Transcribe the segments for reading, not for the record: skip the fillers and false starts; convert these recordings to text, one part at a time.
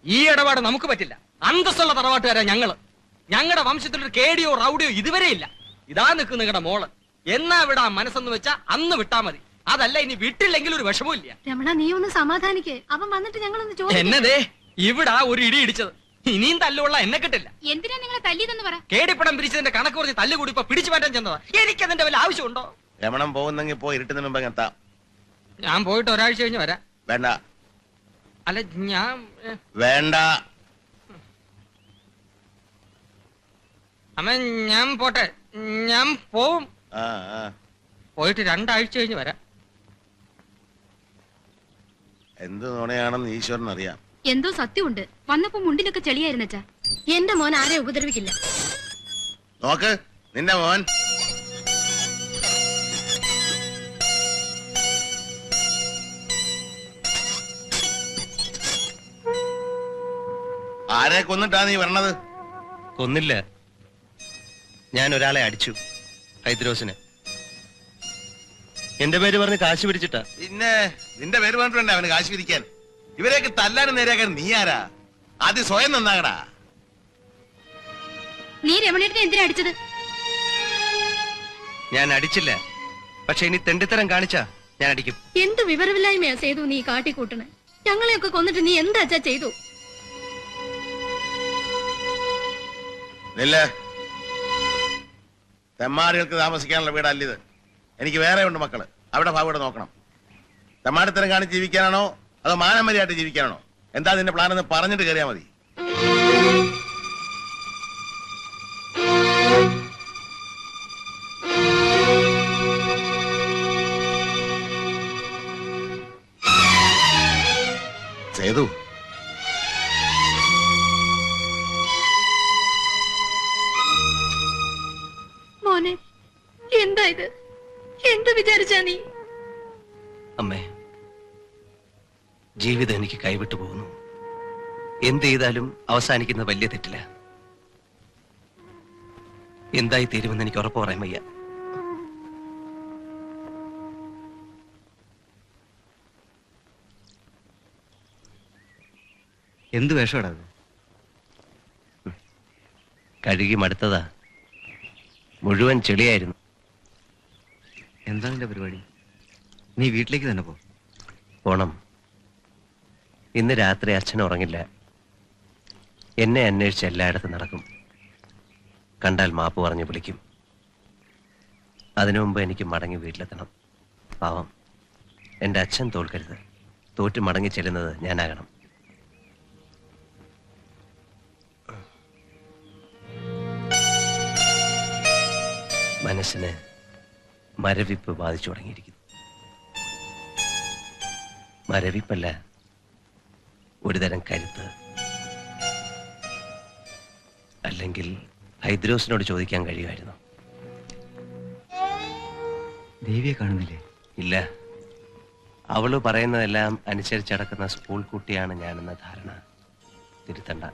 ഈ ഇടപാട് നമുക്ക് പറ്റില്ല. അന്തസ്സുള്ള തറവാട്ടുകാരാ ഞങ്ങള്. ഞങ്ങളുടെ വംശത്തിലൊരു കേടിയോ റൗഡിയോ ഇതുവരെ ഇല്ല. ഇതാ നിൽക്കും നിങ്ങളുടെ മോള്. എന്നാ വിടാ മനസ്സെന്ന് വെച്ചാ അന്ന് വിട്ടാ മതി. അതല്ല ഇനി വിട്ടില്ലെങ്കിൽ ഒരു വിഷമവും ഇല്ല. രമണ, നീ ഒന്ന് സമാധാനിക്കേ. അവൻ വന്നിട്ട് ഞങ്ങളൊന്ന് ചോദിക്കും. എന്നതേ ഇവിടാ ഒരു ഇടി ഇടിച്ചത്. ഇനിയും തല്ലുള്ള എന്നെ കിട്ടില്ല. എന്തിനാ നിങ്ങളെ തല്ലിയതെന്ന് പറ. കേടിപ്പണം പിരിച്ചതിന്റെ കണക്ക് കുറച്ച് തല്ലുകൂടി ഇപ്പൊ പിടിച്ചു മാറ്റാൻ ചെന്നതാ. എനിക്കതിന്റെ വല്ല ആവശ്യമുണ്ടോ? രമണം പോകുന്നെങ്കിൽ പോയി ഇരുട്ടുന്ന മുമ്പ് എത്താം. ഞാൻ പോയിട്ട് ഒരാഴ്ച കഴിഞ്ഞ് വരാം. വേണ്ട. അല്ല ഞാൻ വേണ്ട. അമ്മ ഞാൻ പോട്ടെ. ഞാൻ പോവും. പോയിട്ട് 2 ആഴ്ച കഴിഞ്ഞ് വരാം. എന്ത് നുണയാണെന്ന് ഈശ്വരൻ അറിയാം. എന്തോ സത്യമുണ്ട്. വന്നപ്പോ മുണ്ടിലൊക്കെ ചെളിയായിരുന്നച്ചാ. എന്റെ മോൻ ആരെ ഉപദ്രവിക്കില്ല. നോക്ക് നിന്റെ മോൻ. ആരെ കൊന്നിട്ടാ നീ വരണത്? കൊന്നില്ല, ഞാൻ ഒരാളെ അടിച്ചു, ഹൈദ്രോസിനെ. എന്റെ പേര് പറഞ്ഞ് കാശ് പിടിച്ചിട്ടാ. പിന്നെ നിന്റെ പേര് പറഞ്ഞിട്ടുണ്ട് അവന് കാശ് പിരിക്കാൻ. ഇവരെയൊക്കെ തല്ലാനും നേരെയാക്കാൻ നീ ആരാ? ആദ്യം സ്വയം നന്നാകടാ. നീ രമണിയുടെ എന്തിനാ അടിച്ചത്? ഞാൻ അടിച്ചില്ല, പക്ഷെ ഇനി തെണ്ടിത്തരം കാണിച്ചാ ഞാൻ അടിക്കും. എന്ത് വിവരമില്ലായ്മയാ സേതു നീ കാട്ടിക്കൂട്ടണേ. ഞങ്ങളെയൊക്കെ കൊന്നിട്ട് നീ എന്താച്ചാ ചെയ്തു? തെമ്മാടികൾക്ക് താമസിക്കാനുള്ള വീടല്ലിത്. എനിക്ക് വേറെ ഉണ്ട് മക്കള്. അവിടെ ഭാവോടെ നോക്കണം. തെമ്മാടിത്തരം കാണിച്ച് ജീവിക്കാനാണോ അതോ മാനമര്യാദയായിട്ട് ജീവിക്കാനാണോ? എന്താ നിന്റെ പ്ലാൻ എന്ന് പറഞ്ഞിട്ട് കയറിയാ മതി. സേതു, മോനെ, എന്താ ഇത്? എന്ത് വിചാരിച്ചാ നീ? അമ്മേ, ജീവിതം എനിക്ക് കൈവിട്ടു പോകുന്നു. എന്ത് ചെയ്താലും അവസാനിക്കുന്ന വലിയ തെറ്റില്ല. എന്തായി തീരുമെന്ന് എനിക്ക് ഉറപ്പ് പറയാൻ വയ്യ. എന്ത് വേഷമാടാ? കഴുകി മടുത്തതാ. മുഴുവൻ ചെളിയായിരുന്നു. എന്താ നിന്റെ പരിപാടി? നീ വീട്ടിലേക്ക് തന്നെ പോണം. ഇന്ന് രാത്രി അച്ഛൻ ഉറങ്ങില്ല. എന്നെ അന്വേഷിച്ച് എല്ലായിടത്തും നടക്കും. കണ്ടാൽ മാപ്പ് പറഞ്ഞു വിളിക്കും. അതിനു മുമ്പ് എനിക്ക് മടങ്ങി വീട്ടിലെത്തണം. പാവം എൻ്റെ അച്ഛൻ തോൽക്കരുത്. തോറ്റ് മടങ്ങി ചെല്ലുന്നത് ഞാനാകണം. മനസ്സിന് മരവിപ്പ് ബാധിച്ചു തുടങ്ങിയിരിക്കുന്നു. മരവിപ്പല്ല, ഒരുതരം കരുത്ത്. അല്ലെങ്കിൽ ഹൈദ്രോസിനോട് ചോദിക്കാൻ കഴിയുമായിരുന്നു. ദേവിയെ കാണുന്നില്ലേ? ഇല്ല, അവള് പറയുന്നതെല്ലാം അനുസരിച്ചടക്കുന്ന സ്കൂൾ കുട്ടിയാണ് ഞാനെന്ന ധാരണ തിരുത്തണ്ട.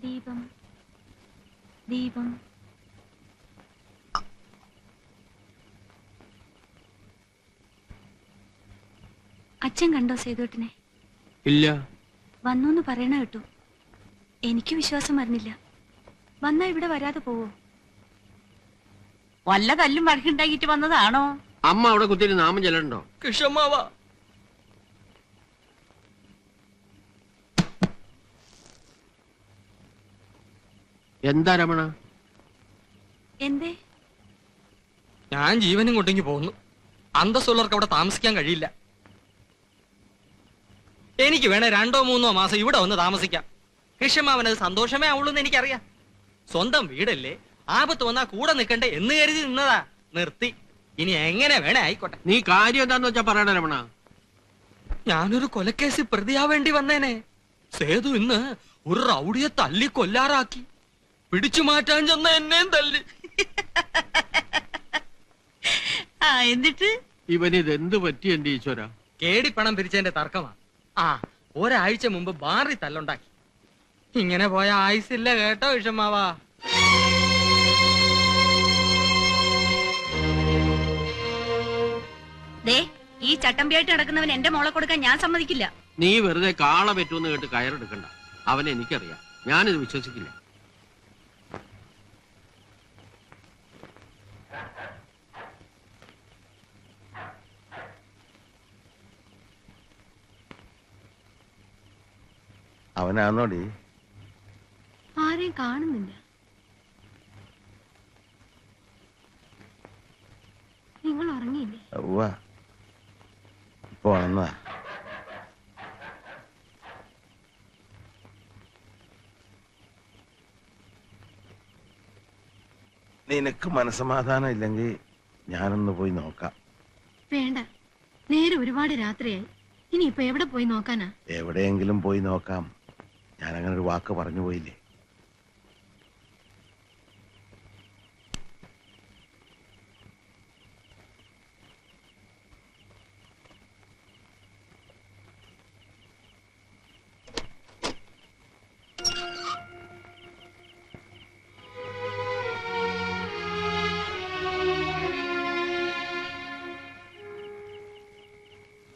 ദീപം ദീപം. അച്ഛൻ കണ്ടോ സേതുട്ടിനെ? ഇല്ല. വന്നു പറയണ കേട്ടു. എനിക്ക് വിശ്വാസം വരുന്നില്ല. വന്നാ ഇവിടെ വരാതെ പോവോ? വല്ല തല്ലും വഴക്കുണ്ടാക്കിട്ട് വന്നതാണോ? അമ്മ അവിടെ കുത്തിരി നാമം ചെല്ലണ്ടോ? കിഷമ്മാവ, എന്താ രമണ? എന്തേ? ഞാൻ ജീവനും കൊണ്ടെങ്കിൽ പോകുന്നു. അന്തസ്സുള്ളവർക്ക് അവിടെ താമസിക്കാൻ കഴിയില്ല. എനിക്ക് വേണേ 2-3 മാസം ഇവിടെ വന്ന് താമസിക്കാം. കൃഷ്ണമാവനത് സന്തോഷമേ ആവുള്ളൂ എന്ന് എനിക്കറിയാം. സ്വന്തം വീടല്ലേ, ആപത്ത് വന്നാ കൂടെ നിൽക്കണ്ടേ എന്ന് കരുതി നിന്നതാ. നിർത്തി. ഇനി എങ്ങനെ വേണേ ആയിക്കോട്ടെ. നീ കാര്യം എന്താന്ന് വെച്ചാ പറയണ രമണ. ഞാനൊരു കൊലക്കേസിൽ പ്രതിയാവേണ്ടി വന്നേനെ. സേതു ഇന്ന് ഒരു റൗഡിയെ തല്ലി കൊല്ലാറാക്കി. പിടിച്ചു മാറ്റാൻ ചെന്ന എന്നെയും തല്ലി. എന്നിട്ട് ഇവനിത് എന്ത് പറ്റി എന്റെ ഈശ്വര? കേടിപ്പണം പിരിച്ചതിന്റെ തർക്കമാ. ഒരാഴ്ച മുമ്പ് ബാറി തല്ലുണ്ടാക്കി. ഇങ്ങനെ പോയ ആയുസില്ല കേട്ടോ വിഷമാവാ. ദേ, ഈ ചട്ടമ്പിയായിട്ട് നടക്കുന്നവൻ എന്റെ മോളെ കൊടുക്കാൻ ഞാൻ സമ്മതിക്കില്ല. നീ വെറുതെ കാള പറ്റുമെന്ന് കേട്ട് കയറെടുക്കണ്ട. അവനെ എനിക്കറിയാം. ഞാനിത് വിശ്വസിക്കില്ല. അവനാന്നോടി? ആരെയും കാണുന്നില്ല. നിങ്ങൾ ഉറങ്ങിയില്ലേ? ഉവ്വ, ഇപ്പൊ വന്നതാ. നിനക്ക് മനസമാധാനം ഇല്ലെങ്കിൽ ഞാനൊന്ന് പോയി നോക്കാം. വേണ്ട, നേരെ ഒരുപാട് രാത്രിയായി. ഇനിയിപ്പൊ എവിടെ പോയി നോക്കാനാ? എവിടെയെങ്കിലും പോയി നോക്കാം. ഞാനങ്ങനെ ഒരു വാക്ക് പറഞ്ഞു പോയില്ലേ.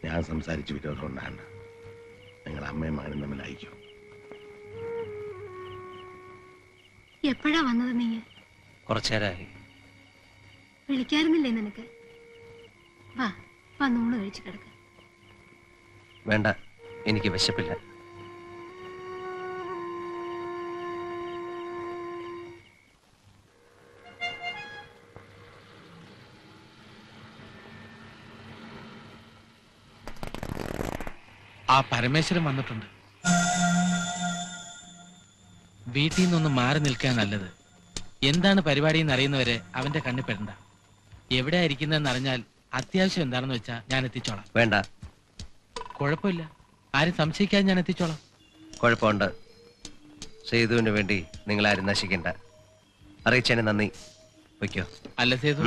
ഞാൻ സംസാരിച്ച് വിരോധം ഉണ്ടാകണ്ട. നിങ്ങൾ അമ്മയും മകനും തമ്മിൽ അയക്കും. എപ്പോഴാ വന്നത് നീ? കുറച്ചേരായി. വിളിക്കാറുന്നില്ലേ നിനക്ക്? വാ, വന്നൂണ് കഴിച്ചു കിടക്ക. വേണ്ട, എനിക്ക് വിശപ്പില്ല. ആ പരമേശ്വരൻ വന്നിട്ടുണ്ട്. വീട്ടിൽ നിന്നൊന്ന് മാറി നിൽക്കാൻ നല്ലത്. എന്താണ് പരിപാടി എന്ന് അറിയുന്നവരെ അവന്റെ കണ്ണിൽ പെടണ്ട. എവിടെയാ ഇരിക്കുന്നതെന്ന് അറിഞ്ഞാൽ അത്യാവശ്യം എന്താണെന്ന് വെച്ചാൽ ഞാൻ എത്തിച്ചോളാം. വേണ്ട, കുഴപ്പമില്ല. ആരും സംശയിക്കാതെ ഞാൻ എത്തിച്ചോളാം. കുഴപ്പമുണ്ട്. സേതുവിന് വേണ്ടി നിങ്ങളാരും നശിക്കണ്ട. അറിയിച്ചതിന് നന്ദി. വയ്ക്കോ. അല്ല സേതു,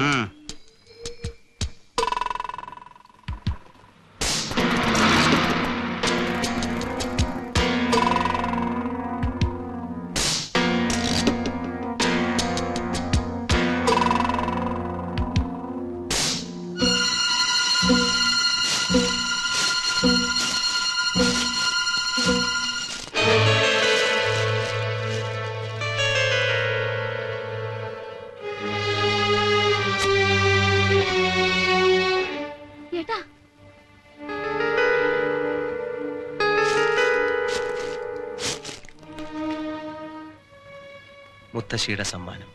മുത്തശ്ശിയുടെ സമ്മാനം.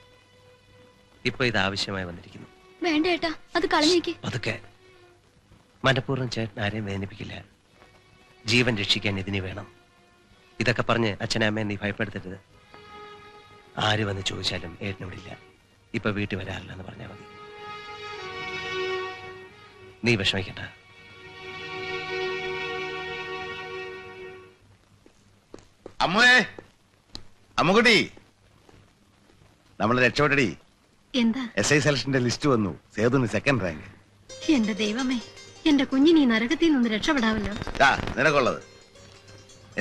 ഇപ്പൊ ഇത് ആവശ്യമായി വന്നിരിക്കുന്നു. വേണ്ട ഏട്ടാ, അത് കളഞ്ഞേക്ക്. അതൊക്കെ മനഃപൂർവ്വം ചേട്ടൻ ആരെയും വേദനിപ്പിക്കില്ല. ജീവൻ രക്ഷിക്കാൻ ഇതിന് വേണം. ഇതൊക്കെ പറഞ്ഞ് അച്ഛനെ അമ്മയെ നീ ഭയപ്പെടുത്തരുത്. ആര് വന്ന് ചോദിച്ചാലും ഏട്ടനോടില്ല. ഇപ്പൊ വീട്ടിൽ വരാറില്ല എന്ന് പറഞ്ഞാൽ മതി. നീ വിഷമിക്കണ്ട. അമ്മേ, അമ്മുകുട്ടി, നമ്മൾ രക്ഷപ്പെട്ടടി. എന്താ? SI സെലക്ഷന്റെ ലിസ്റ്റ് വന്നു. സേതുവിന് 2nd റാങ്ക്. എന്റെ ദൈവമേ, എന്റെ കുഞ്ഞിന് ഈ നരകത്തിൽ നിന്ന് രക്ഷപ്പെടാമല്ലോ. നിനക്കുള്ളത്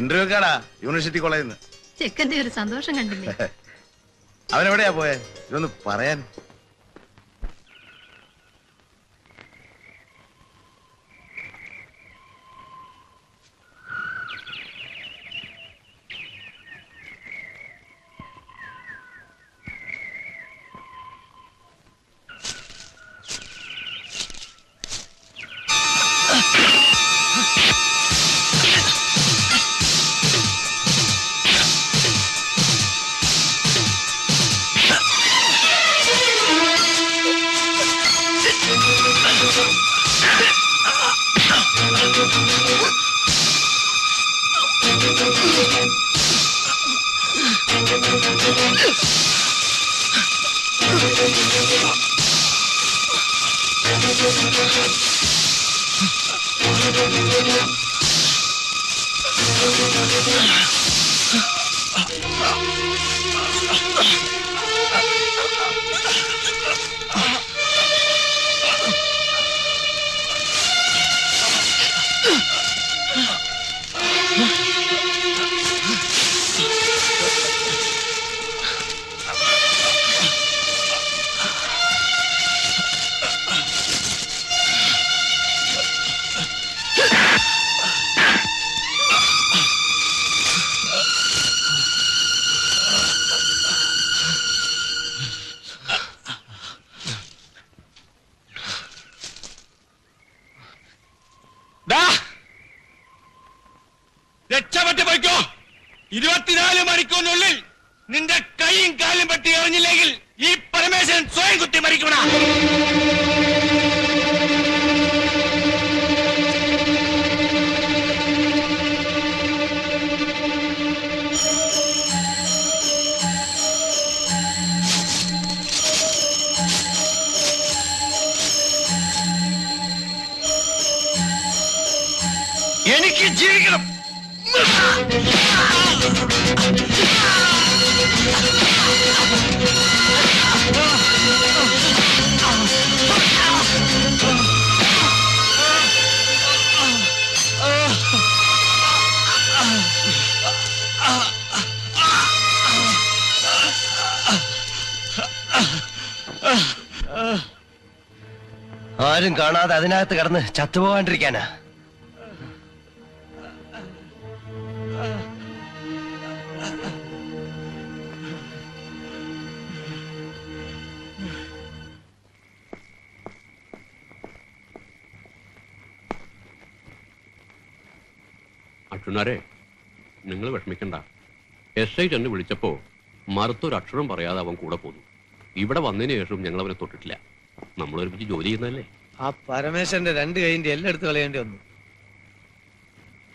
ഇന്റർവ്യൂ കാടാ, യൂണിവേഴ്സിറ്റി കോളേജിൽ നിന്ന്. ചെക്കന്റെ ഒരു സന്തോഷം കണ്ടില്ലേ? അവനെവിടെയാ പോയെ? ഇതൊന്ന് പറയാൻ. രക്ഷപ്പെട്ടു പോയിക്കോ. 24 മണിക്കൂറിനുള്ളിൽ നിന്റെ കൈയും കാലും പറ്റി എറിഞ്ഞില്ലെങ്കിൽ ഈ പരമേശ്വരൻ സ്വയം കുത്തി മരിക്കണ. എനിക്ക് ജീവിക്കണം. ആരും കാണാതെ അതിനകത്ത് കിടന്ന് ചത്തുപോകാണ്ടിരിക്കാനാ. അച്ഛനാരെ, നിങ്ങൾ വിഷമിക്കണ്ട. SI ചെന്ന് വിളിച്ചപ്പോ മറുത്തൊരു അക്ഷരം പറയാതെ അവൻ കൂടെ പോന്നു. ഇവിടെ വന്നതിന് ശേഷം ഞങ്ങൾ അവനെ തൊട്ടിട്ടില്ല. നമ്മളൊരുമിച്ച് ജോലി ചെയ്യുന്നതല്ലേ. ആ പരമേശ്വരന്റെ 2 കൈന്റെ എല്ലാം എടുത്ത് കളയേണ്ടി വന്നു.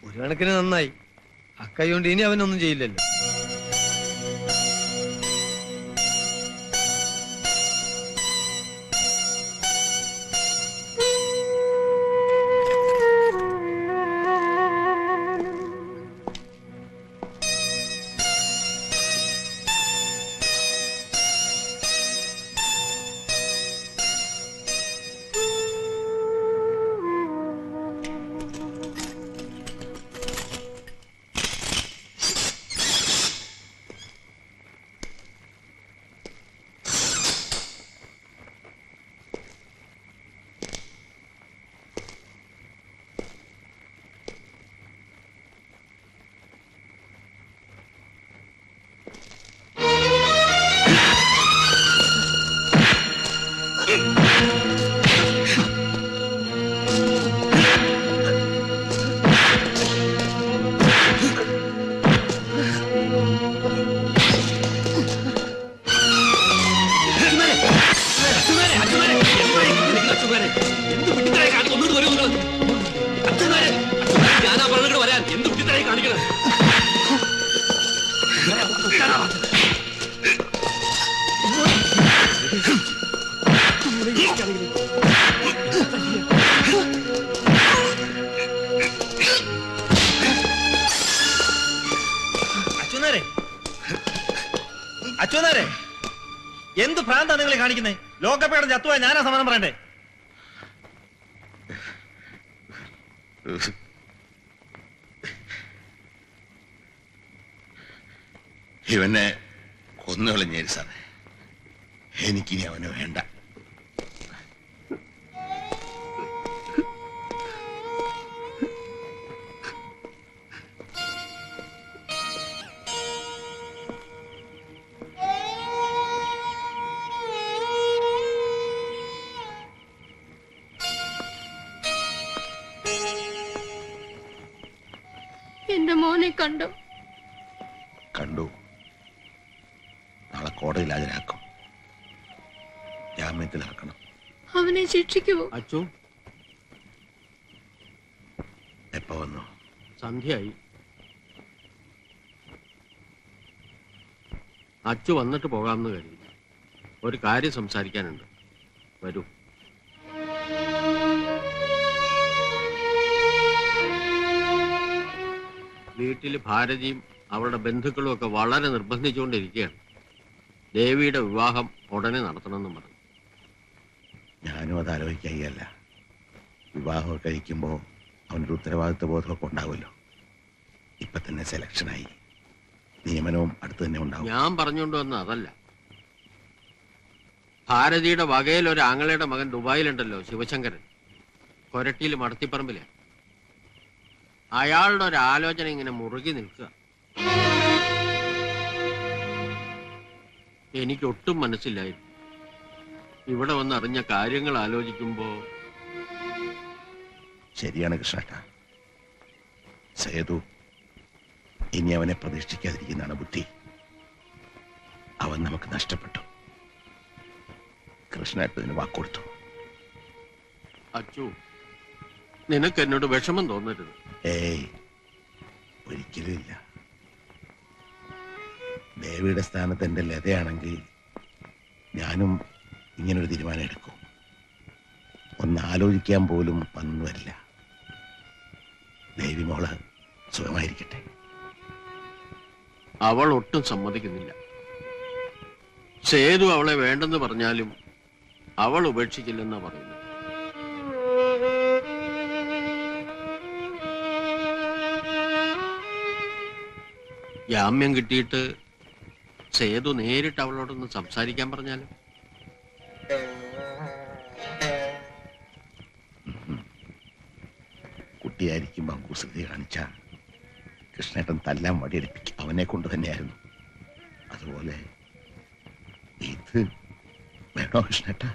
ഒരു കണക്കിന് നന്നായി. അക്കൈ കൊണ്ട് ഇനി അവനൊന്നും ചെയ്യില്ലല്ലോ. അച്ഛനാരെ, എന്ത് ഭ്രാന്താ നിങ്ങൾ കാണിക്കുന്നേ? ലോകപ്പേടെ ചത്തുപോയ ഞാനാ സമാധാനം പറയണ്ടേ? ഇവനെ കൊന്നുകളഞ്ഞേരി സാറേ. എനിക്കിനി അവന് വേണ്ട. എന്റെ മോനെ കണ്ടു. കണ്ടു. നാളെ കോടതിയിൽ ഹാജരാക്കും. ജാമ്യത്തിൽ ഇറക്കണം. അവനെ ശിക്ഷിക്കുമോ? അച്ചു എപ്പോ വന്നു? സന്ധ്യയായി. അച്ചു വന്നിട്ട് പോകാമെന്ന് കരുതി. ഒരു കാര്യം സംസാരിക്കാനുണ്ട്. വരൂ. വീട്ടിൽ ഭാരതിയും അവരുടെ ബന്ധുക്കളും ഒക്കെ വളരെ നിർബന്ധിച്ചുകൊണ്ടിരിക്കുകയാണ്. ദേവിയുടെ വിവാഹം ഉടനെ നടത്തണമെന്നും പറഞ്ഞു. ഞാനും അത് ആലോചിക്കുകയല്ല. വിവാഹമൊക്കെ കഴിക്കുമ്പോൾ അവനൊരു ഉത്തരവാദിത്വ ബോധമൊക്കെ ഉണ്ടാവുമല്ലോ. ഇപ്പൊ തന്നെ സെലക്ഷനായി, നിയമനവും അടുത്ത് തന്നെ ഉണ്ടാവും. ഞാൻ പറഞ്ഞുകൊണ്ട് വന്ന അതല്ല. ഭാരതിയുടെ വകയിൽ ഒരു ആങ്ങളയുടെ മകൻ ദുബായിലുണ്ടല്ലോ, ശിവശങ്കരൻ, കൊരട്ടിയിൽ മടത്തിപ്പറമ്പില്. അയാളുടെ ഒരു ആലോചന ഇങ്ങനെ മുറുകി നിൽക്കുക. എനിക്കൊട്ടും മനസ്സിലായിരുന്നു. ഇവിടെ വന്ന് അറിഞ്ഞ കാര്യങ്ങൾ ആലോചിക്കുമ്പോ ശരിയാണ് കൃഷ്ണേട്ട. സേതു ഇനി അവനെ പ്രതീക്ഷിക്കാതിരിക്കുന്നതാണ് ബുദ്ധി. അവൻ നമുക്ക് നഷ്ടപ്പെട്ടു. കൃഷ്ണേട്ടന് വാക്കൊടുത്തു. അച്ചു, നിനക്ക് എന്നോട് വിഷമം തോന്നരുത്. ഏയ്, ഒരിക്കലും ഇല്ല. ദേവിയുടെ സ്ഥാനത്ത് എന്റെ ലതയാണെങ്കിൽ ഞാനും ഇങ്ങനൊരു തീരുമാനം എടുക്കും. ഒന്ന് ആലോചിക്കാൻ പോലും വന്നു വരില്ല. ദേവി മോള് സുഖമായിരിക്കട്ടെ. അവൾ ഒട്ടും സമ്മതിക്കുന്നില്ല. സേതു അവളെ വേണ്ടെന്ന് പറഞ്ഞാലും അവൾ ഉപേക്ഷിക്കില്ലെന്നാ പറയുന്നത്. ജാമ്യം കിട്ടിയിട്ട് സേതു നേരിട്ട് അവളോടൊന്ന് സംസാരിക്കാൻ പറഞ്ഞാലും. കുട്ടിയായിരിക്കുമ്പോ കുസൃതി കാണിച്ച കൃഷ്ണേട്ടൻ തല്ലാൻ വടിയെടുപ്പിക്കും. അവനെ കൊണ്ട് തന്നെയായിരുന്നു. അതുപോലെ ഇത് വേണോ കൃഷ്ണേട്ട?